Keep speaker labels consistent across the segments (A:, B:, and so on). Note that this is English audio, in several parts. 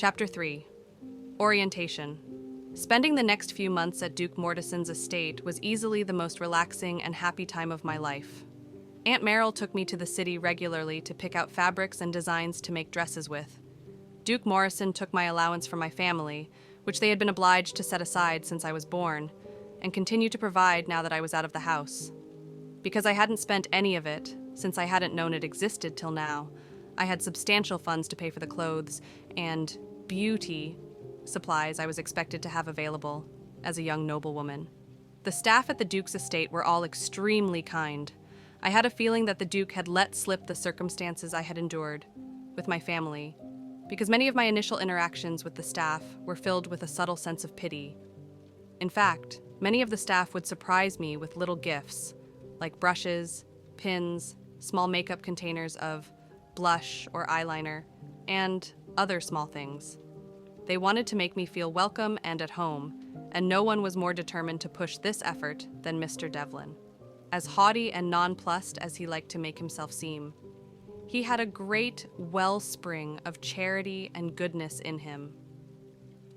A: Chapter 3. Orientation. Spending the next few months at Duke Mortison's estate was easily the most relaxing and happy time of my life. Aunt Merrill took me to the city regularly to pick out fabrics and designs to make dresses with. Duke Morrison took my allowance from my family, which they had been obliged to set aside since I was born, and continued to provide now that I was out of the house. Because I hadn't spent any of it, since I hadn't known it existed till now, I had substantial funds to pay for the clothes and beauty supplies I was expected to have available as a young noblewoman. The staff at the Duke's estate were all extremely kind. I had a feeling that the Duke had let slip the circumstances I had endured with my family, because many of my initial interactions with the staff were filled with a subtle sense of pity. In fact, many of the staff would surprise me with little gifts, like brushes, pins, small makeup containers of blush or eyeliner, and other small things. They wanted to make me feel welcome and at home, and no one was more determined to push this effort than Mr. Devlin. As haughty and nonplussed as he liked to make himself seem, he had a great wellspring of charity and goodness in him.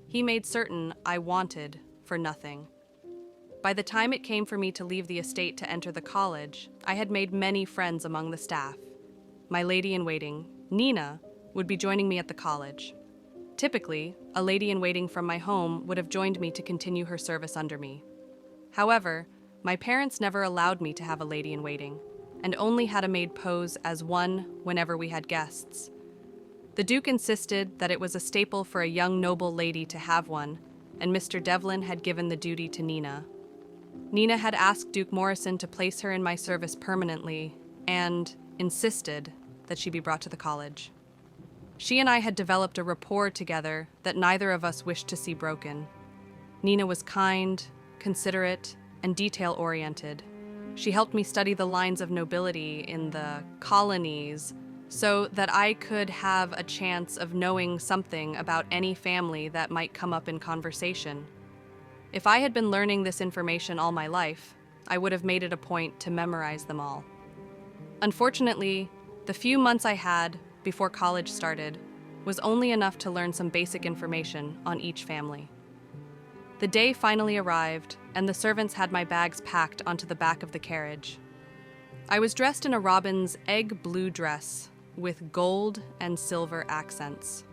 A: He made certain I wanted for nothing. By the time it came for me to leave the estate to enter the college, I had made many friends among the staff. My lady-in-waiting, Nina, would be joining me at the college. Typically, a lady-in-waiting from my home would have joined me to continue her service under me. However, my parents never allowed me to have a lady-in-waiting, and only had a maid pose as one whenever we had guests. The Duke insisted that it was a staple for a young noble lady to have one, and Mr. Devlin had given the duty to Nina. Nina had asked Duke Morrison to place her in my service permanently, and insisted that she be brought to the college. She and I had developed a rapport together that neither of us wished to see broken. Nina was kind, considerate, and detail-oriented. She helped me study the lines of nobility in the colonies so that I could have a chance of knowing something about any family that might come up in conversation. If I had been learning this information all my life, I would have made it a point to memorize them all. Unfortunately, the few months I had before college started was only enough to learn some basic information on each family. The day finally arrived, and the servants had my bags packed onto the back of the carriage. I was dressed in a robin's egg blue dress with gold and silver accents.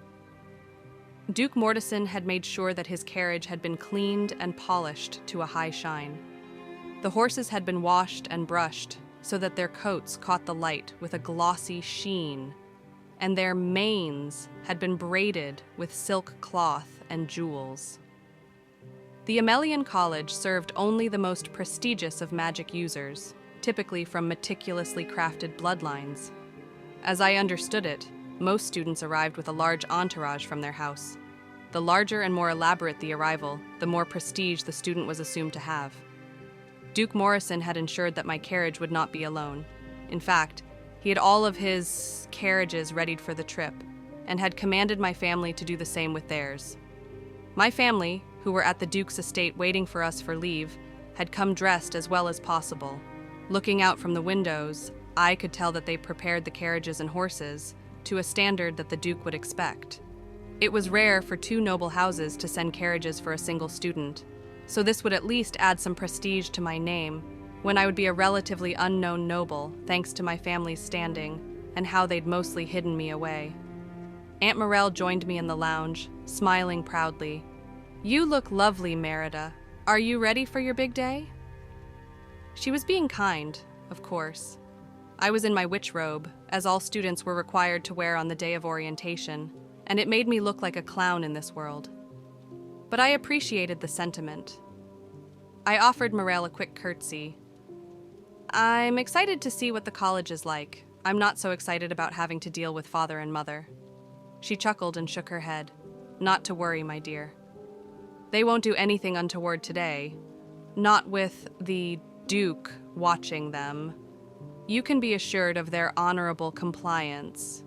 A: Duke Mortison had made sure that his carriage had been cleaned and polished to a high shine. The horses had been washed and brushed so that their coats caught the light with a glossy sheen, and their manes had been braided with silk cloth and jewels. The Amellian College served only the most prestigious of magic users, typically from meticulously crafted bloodlines. As I understood it, most students arrived with a large entourage from their house. The larger and more elaborate the arrival, the more prestige the student was assumed to have. Duke Morrison had ensured that my carriage would not be alone. In fact, he had all of his carriages readied for the trip, and had commanded my family to do the same with theirs. My family, who were at the Duke's estate waiting for us for leave, had come dressed as well as possible. Looking out from the windows, I could tell that they prepared the carriages and horses to a standard that the Duke would expect. It was rare for two noble houses to send carriages for a single student, so this would at least add some prestige to my name, when I would be a relatively unknown noble, thanks to my family's standing, and how they'd mostly hidden me away. Aunt Morell joined me in the lounge, smiling proudly. "You look lovely, Merida. Are you ready for your big day?" She was being kind, of course. I was in my witch robe, as all students were required to wear on the day of orientation, and it made me look like a clown in this world. But I appreciated the sentiment. I offered Morell a quick curtsy. "I'm excited to see what the college is like. I'm not so excited about having to deal with father and mother." She chuckled and shook her head. "Not to worry, my dear. They won't do anything untoward today. Not with the Duke watching them. You can be assured of their honorable compliance."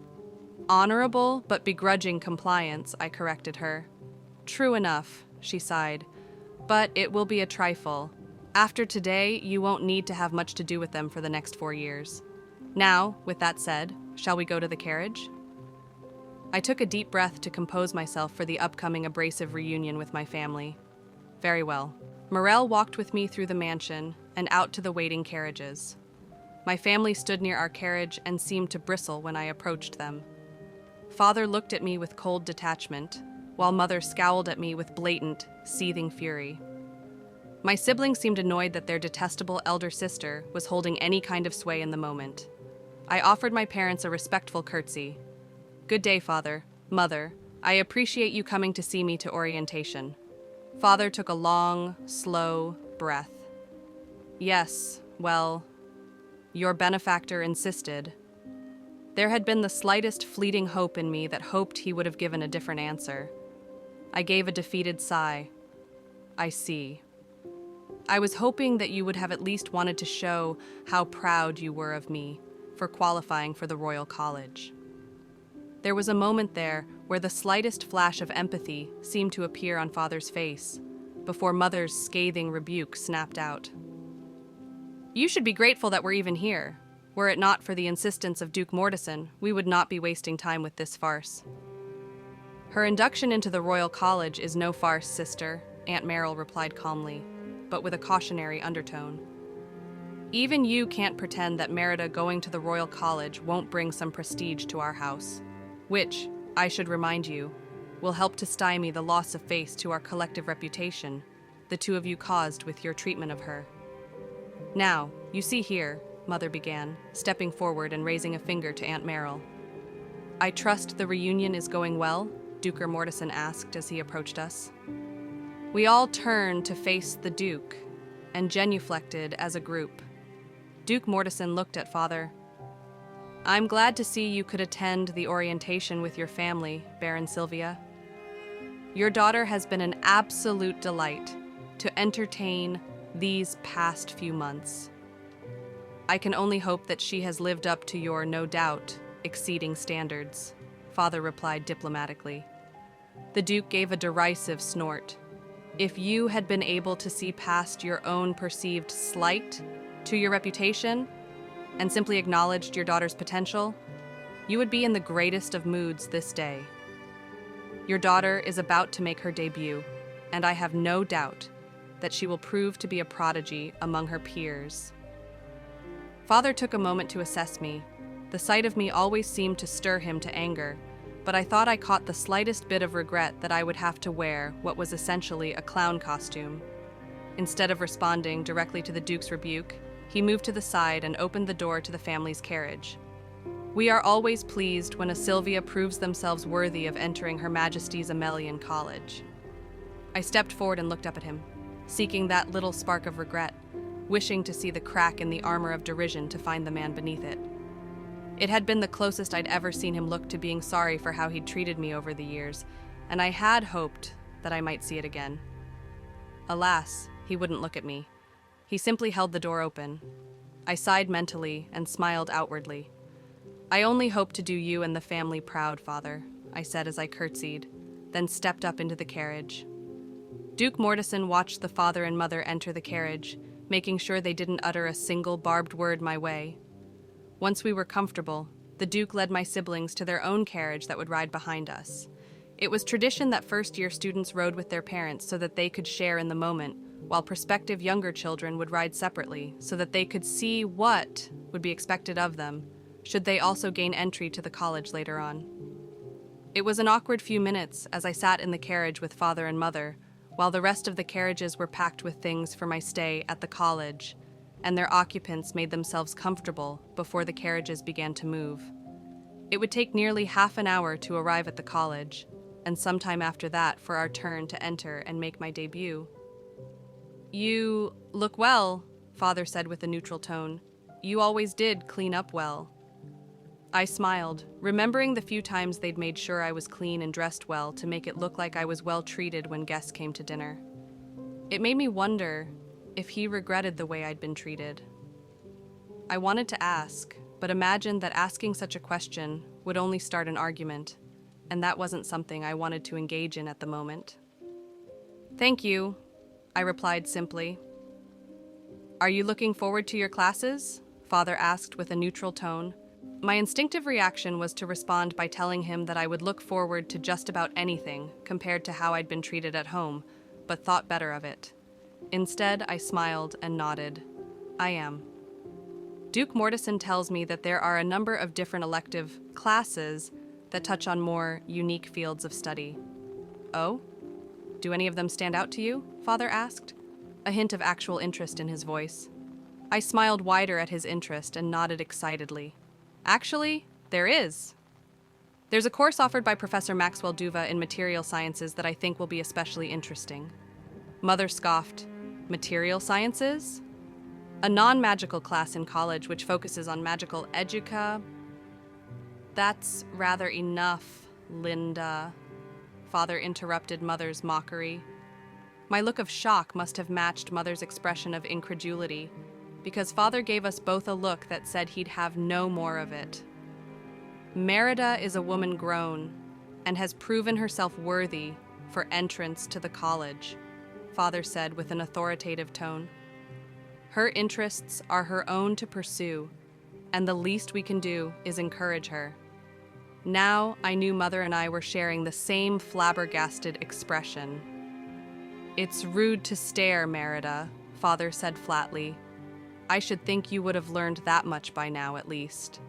A: "Honorable but begrudging compliance," I corrected her. "True enough," she sighed, "but it will be a trifle. After today, you won't need to have much to do with them for the next 4 years. Now, with that said, shall we go to the carriage?" I took a deep breath to compose myself for the upcoming abrasive reunion with my family. Very well. Morel walked with me through the mansion and out to the waiting carriages. My family stood near our carriage and seemed to bristle when I approached them. Father looked at me with cold detachment, while Mother scowled at me with blatant, seething fury. My siblings seemed annoyed that their detestable elder sister was holding any kind of sway in the moment. I offered my parents a respectful curtsy. "Good day, Father. Mother, I appreciate you coming to see me to orientation." Father took a long, slow breath. "Yes, well, your benefactor insisted." There had been the slightest fleeting hope in me that hoped he would have given a different answer. I gave a defeated sigh. "I see. I was hoping that you would have at least wanted to show how proud you were of me for qualifying for the Royal College." There was a moment there where the slightest flash of empathy seemed to appear on Father's face, before Mother's scathing rebuke snapped out. "You should be grateful that we're even here. Were it not for the insistence of Duke Mortison, we would not be wasting time with this farce." "Her induction into the Royal College is no farce, sister," Aunt Merrill replied calmly, but with a cautionary undertone. "Even you can't pretend that Merida going to the Royal College won't bring some prestige to our house, which, I should remind you, will help to stymie the loss of face to our collective reputation the two of you caused with your treatment of her." "Now, you see here," Mother began, stepping forward and raising a finger to Aunt Merrill. "I trust the reunion is going well?" Duke Mortison asked as he approached us. We all turned to face the Duke and genuflected as a group. Duke Mortison looked at Father. "I'm glad to see you could attend the orientation with your family, Baron Sylvia. Your daughter has been an absolute delight to entertain these past few months. I can only hope that she has lived up to your, no doubt, exceeding standards," Father replied diplomatically. The Duke gave a derisive snort. "If you had been able to see past your own perceived slight to your reputation and simply acknowledged your daughter's potential, you would be in the greatest of moods this day. Your daughter is about to make her debut, and I have no doubt that she will prove to be a prodigy among her peers." Father took a moment to assess me. The sight of me always seemed to stir him to anger, but I thought I caught the slightest bit of regret that I would have to wear what was essentially a clown costume. Instead of responding directly to the Duke's rebuke, he moved to the side and opened the door to the family's carriage. "We are always pleased when a Sylvia proves themselves worthy of entering Her Majesty's Amellian College." I stepped forward and looked up at him, seeking that little spark of regret, wishing to see the crack in the armor of derision to find the man beneath it. It had been the closest I'd ever seen him look to being sorry for how he'd treated me over the years, and I had hoped that I might see it again. Alas, he wouldn't look at me. He simply held the door open. I sighed mentally and smiled outwardly. "I only hope to do you and the family proud, Father," I said as I curtsied, then stepped up into the carriage. Duke Mortison watched the father and mother enter the carriage, making sure they didn't utter a single barbed word my way. Once we were comfortable, the Duke led my siblings to their own carriage that would ride behind us. It was tradition that first-year students rode with their parents so that they could share in the moment, while prospective younger children would ride separately so that they could see what would be expected of them, should they also gain entry to the college later on. It was an awkward few minutes as I sat in the carriage with father and mother, while the rest of the carriages were packed with things for my stay at the college, and their occupants made themselves comfortable before the carriages began to move. It would take nearly half an hour to arrive at the college, and sometime after that for our turn to enter and make my debut. "You look well," Father said with a neutral tone. "You always did clean up well." I smiled, remembering the few times they'd made sure I was clean and dressed well to make it look like I was well treated when guests came to dinner. It made me wonder if he regretted the way I'd been treated. I wanted to ask, but imagined that asking such a question would only start an argument, and that wasn't something I wanted to engage in at the moment. "Thank you," I replied simply. "Are you looking forward to your classes?" Father asked with a neutral tone. My instinctive reaction was to respond by telling him that I would look forward to just about anything compared to how I'd been treated at home, but thought better of it. Instead, I smiled and nodded. I am. Duke Mortison tells me that there are a number of different elective classes that touch on more unique fields of study. Oh? Do any of them stand out to you? Father asked, a hint of actual interest in his voice. I smiled wider at his interest and nodded excitedly. Actually, there is. There's a course offered by Professor Maxwell Duva in material sciences that I think will be especially interesting. Mother scoffed. Material sciences? A non-magical class in college which focuses on magical educa. That's rather enough, Linda. Father interrupted Mother's mockery. My look of shock must have matched Mother's expression of incredulity, because Father gave us both a look that said he'd have no more of it. Merida is a woman grown and has proven herself worthy for entrance to the college, Father said with an authoritative tone. Her interests are her own to pursue, and the least we can do is encourage her. Now I knew Mother and I were sharing the same flabbergasted expression. It's rude to stare, Merida, Father said flatly. I should think you would have learned that much by now, at least.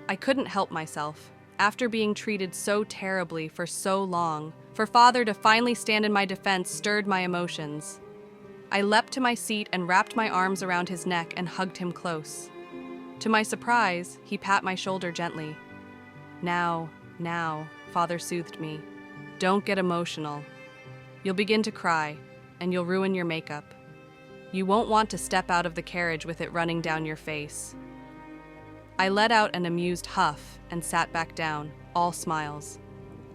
A: I couldn't help myself. After being treated so terribly for so long, for Father to finally stand in my defense stirred my emotions. I leapt to my seat and wrapped my arms around his neck and hugged him close. To my surprise, he pat my shoulder gently. Now, Father soothed me. Don't get emotional. You'll begin to cry, and you'll ruin your makeup. You won't want to step out of the carriage with it running down your face. I let out an amused huff and sat back down, all smiles.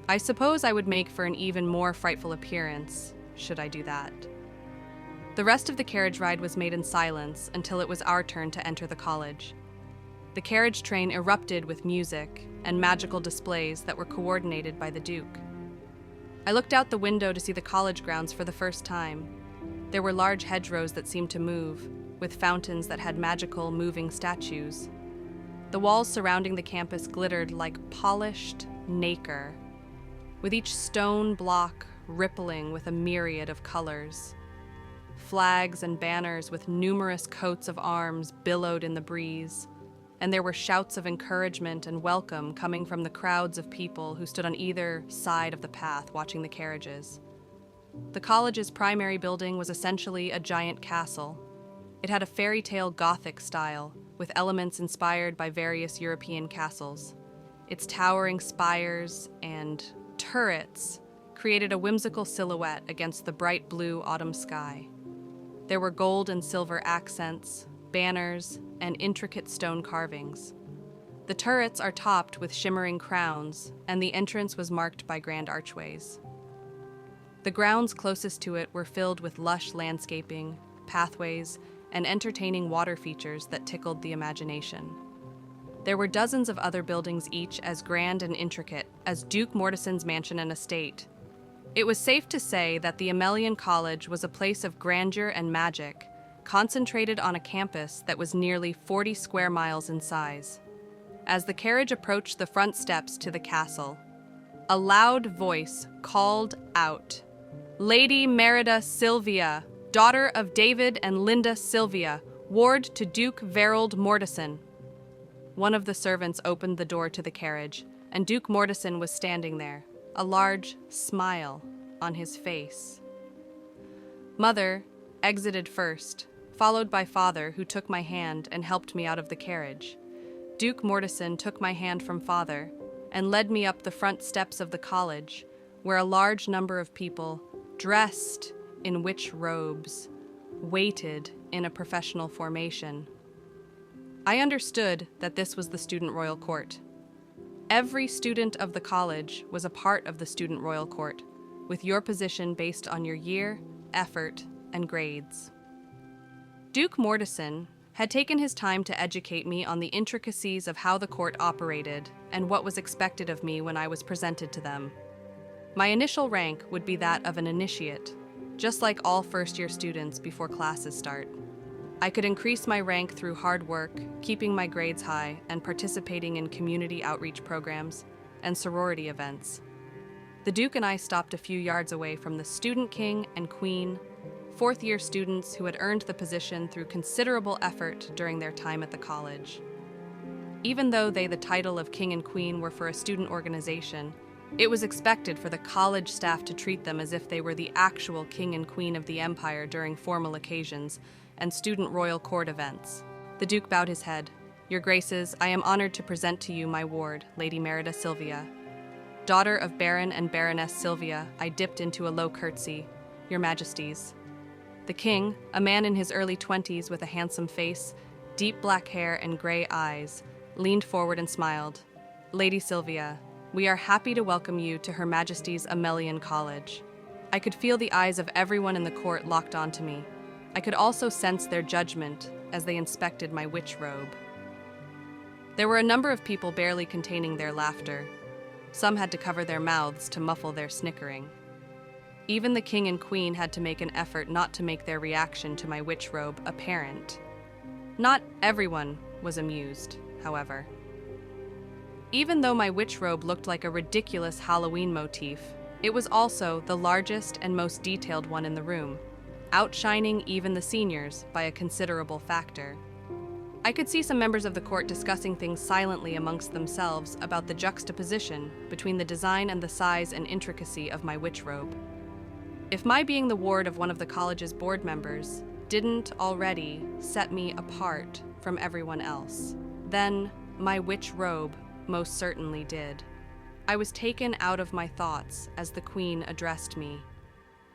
A: I suppose I would make for an even more frightful appearance, should I do that. The rest of the carriage ride was made in silence until it was our turn to enter the college. The carriage train erupted with music and magical displays that were coordinated by the Duke. I looked out the window to see the college grounds for the first time. There were large hedgerows that seemed to move, with fountains that had magical, moving statues. The walls surrounding the campus glittered like polished nacre, with each stone block rippling with a myriad of colors. Flags and banners with numerous coats of arms billowed in the breeze, and there were shouts of encouragement and welcome coming from the crowds of people who stood on either side of the path watching the carriages. The college's primary building was essentially a giant castle. It had a fairy tale Gothic style, with elements inspired by various European castles. Its towering spires and turrets created a whimsical silhouette against the bright blue autumn sky. There were gold and silver accents, banners, and intricate stone carvings. The turrets are topped with shimmering crowns, and the entrance was marked by grand archways. The grounds closest to it were filled with lush landscaping, pathways, and entertaining water features that tickled the imagination. There were dozens of other buildings, each as grand and intricate as Duke Mortison's mansion and estate. It was safe to say that the Amellian College was a place of grandeur and magic, concentrated on a campus that was nearly 40 square miles in size. As the carriage approached the front steps to the castle, a loud voice called out, "Lady Merida Sylvia, daughter of David and Linda Sylvia, ward to Duke Verold Mortison." One of the servants opened the door to the carriage, and Duke Mortison was standing there, a large smile on his face. Mother exited first, followed by Father, who took my hand and helped me out of the carriage. Duke Mortison took my hand from Father and led me up the front steps of the college, where a large number of people, dressed in witch robes, waited in a professional formation. I understood that this was the Student Royal Court. Every student of the college was a part of the Student Royal Court, with your position based on your year, effort, and grades. Duke Mortison had taken his time to educate me on the intricacies of how the court operated and what was expected of me when I was presented to them. My initial rank would be that of an initiate, just like all first-year students before classes start. I could increase my rank through hard work, keeping my grades high, and participating in community outreach programs and sorority events. The Duke and I stopped a few yards away from the Student King and Queen, fourth-year students who had earned the position through considerable effort during their time at the college. Even though the title of King and Queen were for a student organization, it was expected for the college staff to treat them as if they were the actual King and Queen of the Empire during formal occasions and student royal court events. The Duke bowed his head. "Your Graces, I am honored to present to you my ward, Lady Merida Sylvia. Daughter of Baron and Baroness Sylvia, I dipped into a low curtsy. Your Majesties." The king, a man in his early 20s with a handsome face, deep black hair and gray eyes, leaned forward and smiled. "Lady Sylvia, we are happy to welcome you to Her Majesty's Amellian College." I could feel the eyes of everyone in the court locked onto me. I could also sense their judgment as they inspected my witch robe. There were a number of people barely containing their laughter. Some had to cover their mouths to muffle their snickering. Even the king and queen had to make an effort not to make their reaction to my witch robe apparent. Not everyone was amused, however. Even though my witch robe looked like a ridiculous Halloween motif, it was also the largest and most detailed one in the room, outshining even the seniors by a considerable factor. I could see some members of the court discussing things silently amongst themselves about the juxtaposition between the design and the size and intricacy of my witch robe. If my being the ward of one of the college's board members didn't already set me apart from everyone else, then my witch robe most certainly did. I was taken out of my thoughts as the Queen addressed me.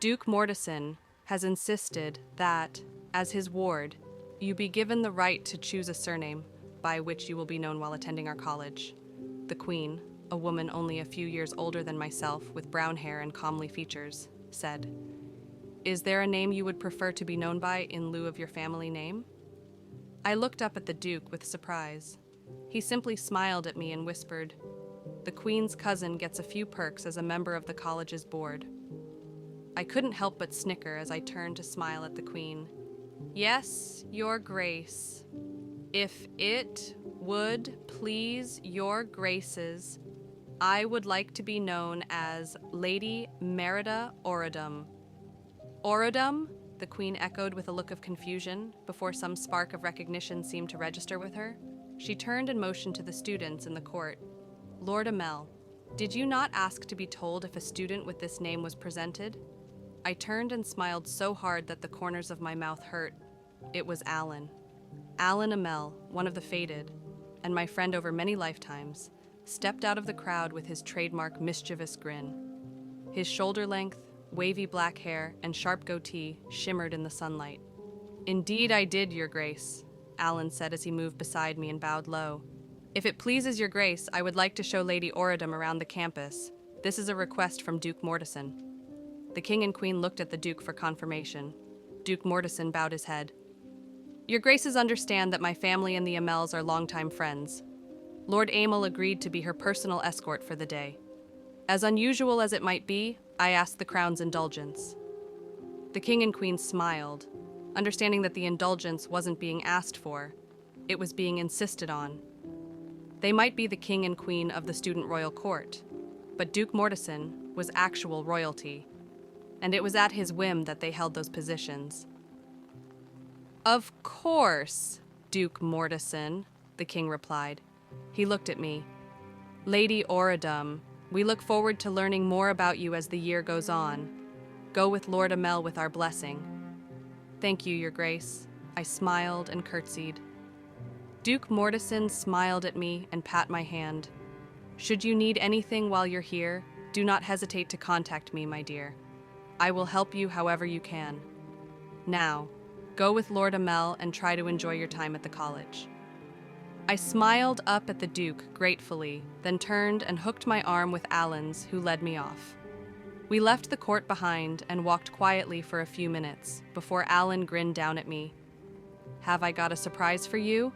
A: "Duke Mortison has insisted that, as his ward, you be given the right to choose a surname by which you will be known while attending our college." The Queen, a woman only a few years older than myself with brown hair and comely features, said, "Is there a name you would prefer to be known by in lieu of your family name?" I looked up at the Duke with surprise. He simply smiled at me and whispered, "The Queen's cousin gets a few perks as a member of the college's board." I couldn't help but snicker as I turned to smile at the Queen. "Yes, Your Grace. If it would please Your Graces, I would like to be known as Lady Merida Oradum." "Oradum?" the Queen echoed with a look of confusion, before some spark of recognition seemed to register with her. She turned and motioned to the students in the court. "Lord Amel, did you not ask to be told if a student with this name was presented?" I turned and smiled so hard that the corners of my mouth hurt. It was Alan. Alan Amel, one of the fated, and my friend over many lifetimes, stepped out of the crowd with his trademark mischievous grin. His shoulder-length, wavy black hair and sharp goatee shimmered in the sunlight. "Indeed I did, Your Grace," Alan said as he moved beside me and bowed low. "If it pleases Your Grace, I would like to show Lady Oradum around the campus. This is a request from Duke Mortison." The King and Queen looked at the Duke for confirmation. Duke Mortison bowed his head. "Your Graces understand that my family and the Amels are longtime friends. Lord Amel agreed to be her personal escort for the day. As unusual as it might be, I asked the Crown's indulgence." The King and Queen smiled, understanding that the indulgence wasn't being asked for, it was being insisted on. They might be the King and Queen of the student royal court, but Duke Mortison was actual royalty, and it was at his whim that they held those positions. "Of course, Duke Mortison," the king replied. He looked at me. "Lady Oradum, we look forward to learning more about you as the year goes on. Go with Lord Amel with our blessing." "Thank you, Your Grace." I smiled and curtsied. Duke Mortison smiled at me and pat my hand. "Should you need anything while you're here, do not hesitate to contact me, my dear. I will help you however you can. Now, go with Lord Amel and try to enjoy your time at the college." I smiled up at the Duke gratefully, then turned and hooked my arm with Alan's, who led me off. We left the court behind and walked quietly for a few minutes before Alan grinned down at me. "Have I got a surprise for you?"